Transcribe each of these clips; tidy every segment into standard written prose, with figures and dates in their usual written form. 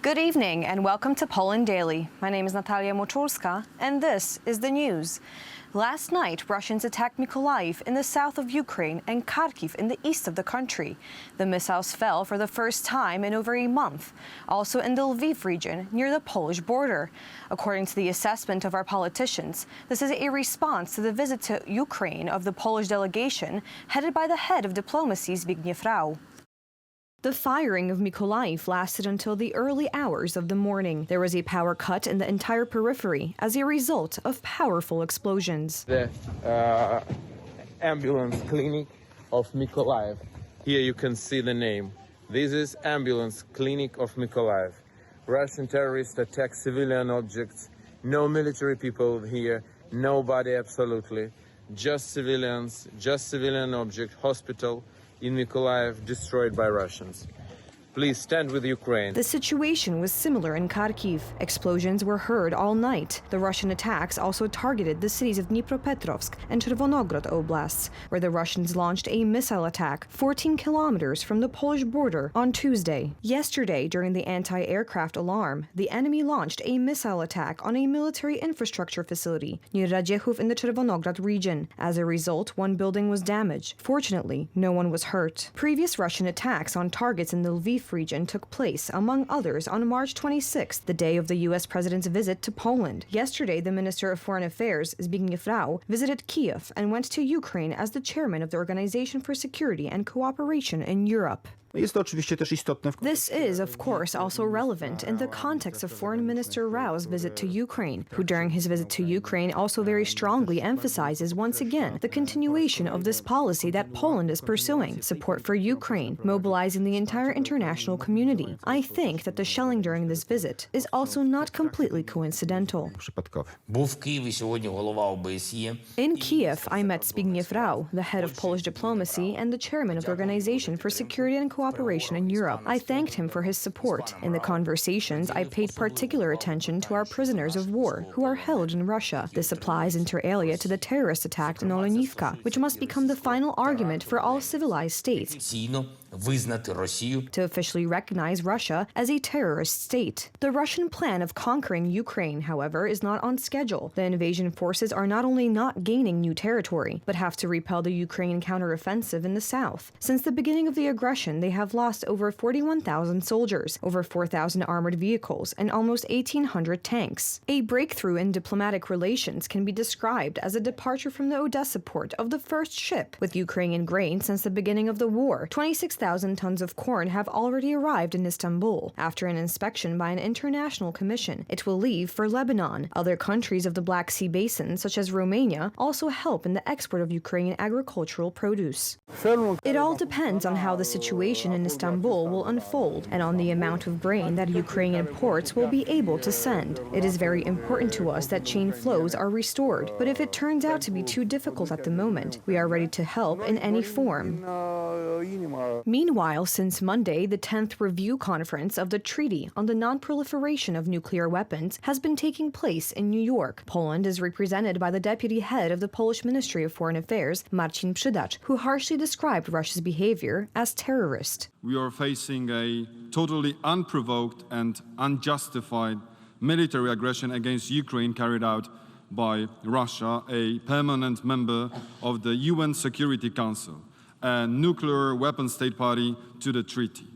Good evening and welcome to Poland Daily. My name is Natalia Moczulska and this is the news. Last night, Russians attacked Mykolaiv in the south of Ukraine and Kharkiv in the east of the country. The missiles fell for the first time in over a month, also in the Lviv region near the Polish border. According to the assessment of our politicians, this is a response to the visit to Ukraine of the Polish delegation headed by the head of diplomacy, Zbigniew Rau. The firing of Mykolaiv lasted until the early hours of the morning. There was a power cut in the entire periphery as a result of powerful explosions. The ambulance clinic of Mykolaiv. Here you can see the name. This is ambulance clinic of Mykolaiv. Russian terrorists attack civilian objects. No military people here. Nobody absolutely. Just civilians, just civilian object, hospital in Mykolaiv destroyed by Russians. Please stand with Ukraine. The situation was similar in Kharkiv. Explosions were heard all night. The Russian attacks also targeted the cities of Dnipropetrovsk and Chervonograd oblasts, where the Russians launched a missile attack 14 kilometers from the Polish border on Tuesday. Yesterday, during the anti-aircraft alarm, the enemy launched a missile attack on a military infrastructure facility near Radziechów in the Chervonograd region. As a result, one building was damaged. Fortunately, no one was hurt. Previous Russian attacks on targets in the Lviv region took place, among others, on March 26th, the day of the U.S. president's visit to Poland. Yesterday, the Minister of Foreign Affairs, Zbigniew Rau, visited Kiev and went to Ukraine as the chairman of the Organization for Security and Cooperation in Europe. This is, of course, also relevant in the context of Foreign Minister Rau's visit to Ukraine, who during his visit to Ukraine also very strongly emphasizes once again the continuation of this policy that Poland is pursuing, support for Ukraine, mobilizing the entire international community. I think that the shelling during this visit is also not completely coincidental. In Kiev, I met Zbigniew Rau, the head of Polish diplomacy and the chairman of the Organization for Security and Cooperation in Europe. I thanked him for his support. In the conversations, I paid particular attention to our prisoners of war who are held in Russia. This applies inter alia to the terrorist attack in Olenivka, which must become the final argument for all civilized states to officially recognize Russia as a terrorist state. The Russian plan of conquering Ukraine, however, is not on schedule. The invasion forces are not only not gaining new territory, but have to repel the Ukrainian counteroffensive in the south. Since the beginning of the aggression, they have lost over 41,000 soldiers, over 4,000 armored vehicles, and almost 1,800 tanks. A breakthrough in diplomatic relations can be described as a departure from the Odessa port of the first ship with Ukrainian grain since the beginning of the war. 26,000 tons of corn have already arrived in Istanbul. After an inspection by an international commission, it will leave for Lebanon. Other countries of the Black Sea Basin, such as Romania, also help in the export of Ukrainian agricultural produce. It all depends on how the situation in Istanbul will unfold and on the amount of grain that Ukrainian ports will be able to send. It is very important to us that chain flows are restored, but if it turns out to be too difficult at the moment, we are ready to help in any form. Meanwhile, since Monday, the 10th review conference of the Treaty on the Non-Proliferation of Nuclear Weapons has been taking place in New York. Poland is represented by the deputy head of the Polish Ministry of Foreign Affairs, Marcin Przydacz, who harshly described Russia's behavior as terrorist. We are facing a totally unprovoked and unjustified military aggression against Ukraine carried out by Russia, a permanent member of the UN Security Council, a nuclear weapon state party to the treaty.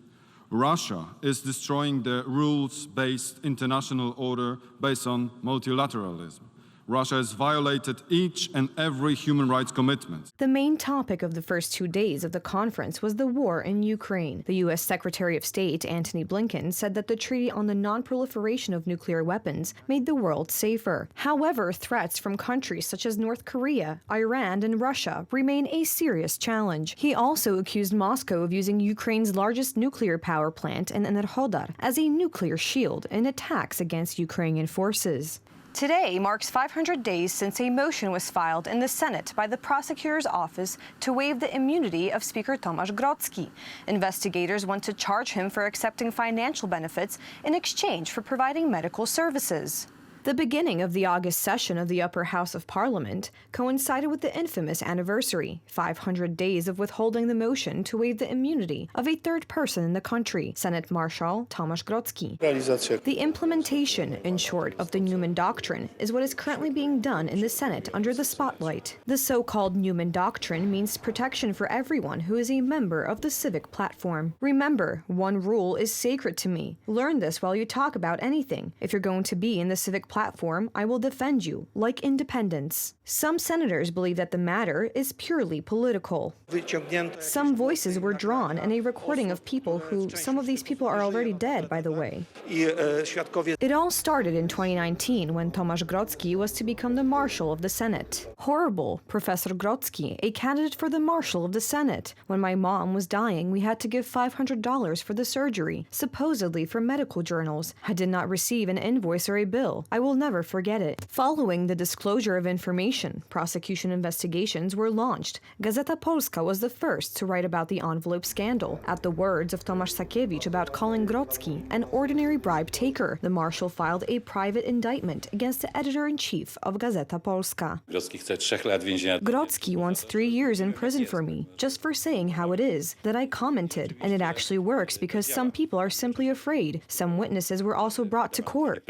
Russia is destroying the rules-based international order based on multilateralism. Russia has violated each and every human rights commitment. The main topic of the first 2 days of the conference was the war in Ukraine. The U.S. Secretary of State, Antony Blinken, said that the Treaty on the Non-Proliferation of Nuclear Weapons made the world safer. However, threats from countries such as North Korea, Iran, and Russia remain a serious challenge. He also accused Moscow of using Ukraine's largest nuclear power plant in Enerhodar as a nuclear shield in attacks against Ukrainian forces. Today marks 500 days since a motion was filed in the Senate by the prosecutor's office to waive the immunity of Speaker Tomasz Grodzki. Investigators want to charge him for accepting financial benefits in exchange for providing medical services. The beginning of the August session of the Upper House of Parliament coincided with the infamous anniversary, 500 days of withholding the motion to waive the immunity of a third person in the country, Senate Marshal Tomasz Grodzki. The implementation, in short, of the Newman Doctrine is what is currently being done in the Senate under the spotlight. The so-called Newman Doctrine means protection for everyone who is a member of the civic platform. Remember, one rule is sacred to me. Learn this while you talk about anything. If you're going to be in the civic platform, I will defend you, like independence. Some senators believe that the matter is purely political. Some voices were drawn and a recording of people who, some of these people are already dead, by the way. It all started in 2019 when Tomasz Grodzki was to become the Marshal of the Senate. Horrible, Professor Grodzki, a candidate for the Marshal of the Senate. When my mom was dying, we had to give $500 for the surgery, supposedly for medical journals. I did not receive an invoice or a bill. I will never forget it. Following the disclosure of information, prosecution investigations were launched. Gazeta Polska was the first to write about the envelope scandal. At the words of Tomasz Sakiewicz about calling Grodzki an ordinary bribe taker, the Marshal filed a private indictment against the editor-in-chief of Gazeta Polska. Grodzki wants 3 years in prison for me, just for saying how it is, that I commented, and it actually works because some people are simply afraid. Some witnesses were also brought to court.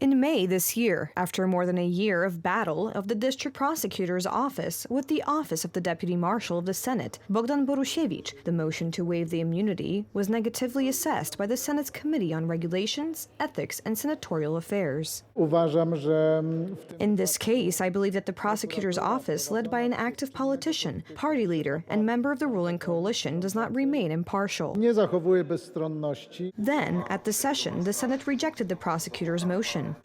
In May this year, after more than a year of battle of the district prosecutor's office with the office of the Deputy Marshal of the Senate, Bogdan Borusiewicz, the motion to waive the immunity was negatively assessed by the Senate's Committee on Regulations, Ethics, and Senatorial Affairs. In this case, I believe that the prosecutor's office, led by an active politician, party leader, and member of the ruling coalition, does not remain impartial. Then, at the session, the Senate rejected the prosecutor's motion.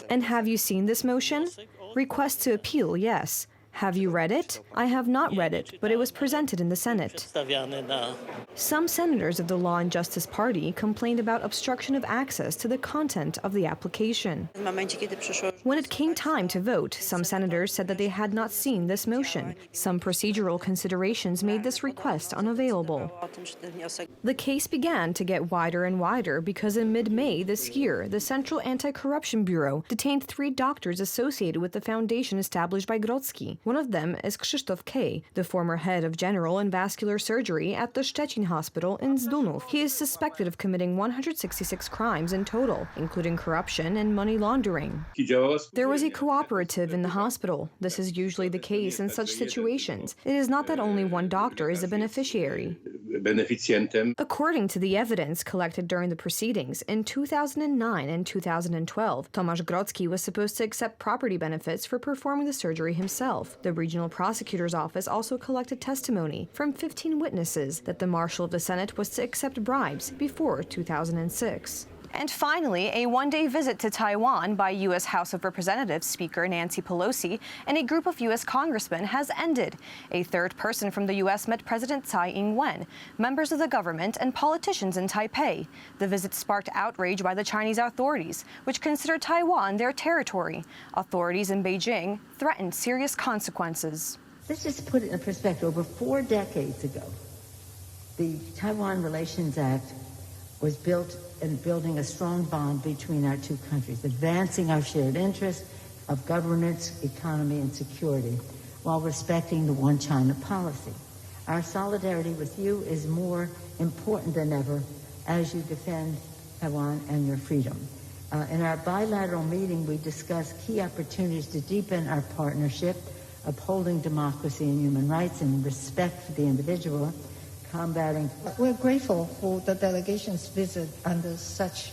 And have you seen this motion? Request to appeal, yes. Have you read it? I have not read it, but it was presented in the Senate. Some senators of the Law and Justice Party complained about obstruction of access to the content of the application. When it came time to vote, some senators said that they had not seen this motion. Some procedural considerations made this request unavailable. The case began to get wider and wider because in mid-May this year, the Central Anti-Corruption Bureau detained 3 doctors associated with the foundation established by Grodzki. One of them is Krzysztof K., the former head of general and vascular surgery at the Szczecin Hospital in Zdunów. He is suspected of committing 166 crimes in total, including corruption and money laundering. There was a cooperative in the hospital. This is usually the case in such situations. It is not that only one doctor is a beneficiary. According to the evidence collected during the proceedings, in 2009 and 2012, Tomasz Grodzki was supposed to accept property benefits for performing the surgery himself. The regional prosecutor's office also collected testimony from 15 witnesses that the Marshal of the Senate was to accept bribes before 2006. And finally, a one-day visit to Taiwan by U.S. House of Representatives Speaker Nancy Pelosi and a group of U.S. congressmen has ended. A third person from the U.S. met President Tsai Ing-wen, members of the government, and politicians in Taipei. The visit sparked outrage by the Chinese authorities, which consider Taiwan their territory. Authorities in Beijing threatened serious consequences. Let's just put it in perspective. Over 4 decades ago, the Taiwan Relations Act was built in building a strong bond between our 2 countries, advancing our shared interests of governance, economy, and security, while respecting the One China policy. Our solidarity with you is more important than ever as you defend Taiwan and your freedom. In our bilateral meeting, we discussed key opportunities to deepen our partnership, upholding democracy and human rights and respect for the individual, combating. We're grateful for the delegation's visit under such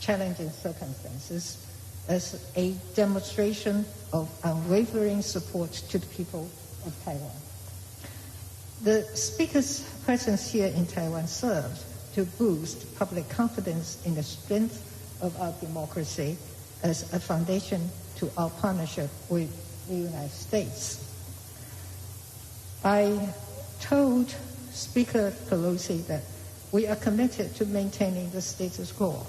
challenging circumstances as a demonstration of unwavering support to the people of Taiwan. The Speaker's presence here in Taiwan served to boost public confidence in the strength of our democracy as a foundation to our partnership with the United States. I told Speaker Pelosi that we are committed to maintaining the status quo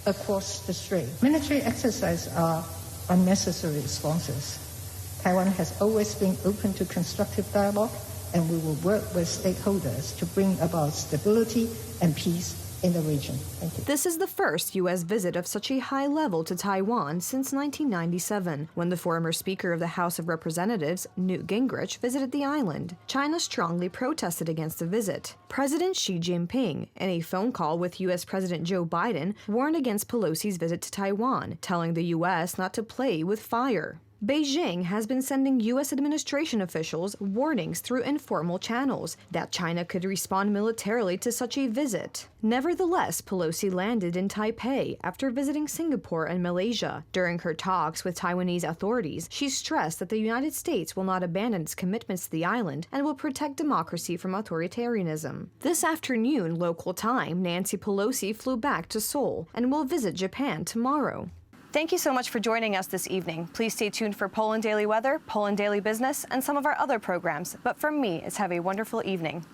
across the strait. Military exercises are unnecessary responses. Taiwan has always been open to constructive dialogue, and we will work with stakeholders to bring about stability and peace in the region. Thank you. This is the first U.S. visit of such a high level to Taiwan since 1997, when the former Speaker of the House of Representatives, Newt Gingrich, visited the island. China strongly protested against the visit. President Xi Jinping, in a phone call with U.S. President Joe Biden, warned against Pelosi's visit to Taiwan, telling the U.S. not to play with fire. Beijing has been sending U.S. administration officials warnings through informal channels that China could respond militarily to such a visit. Nevertheless, Pelosi landed in Taipei after visiting Singapore and Malaysia. During her talks with Taiwanese authorities, she stressed that the United States will not abandon its commitments to the island and will protect democracy from authoritarianism. This afternoon, local time, Nancy Pelosi flew back to Seoul and will visit Japan tomorrow. Thank you so much for joining us this evening. Please stay tuned for Poland Daily Weather, Poland Daily Business, and some of our other programs. But from me, it's have a wonderful evening.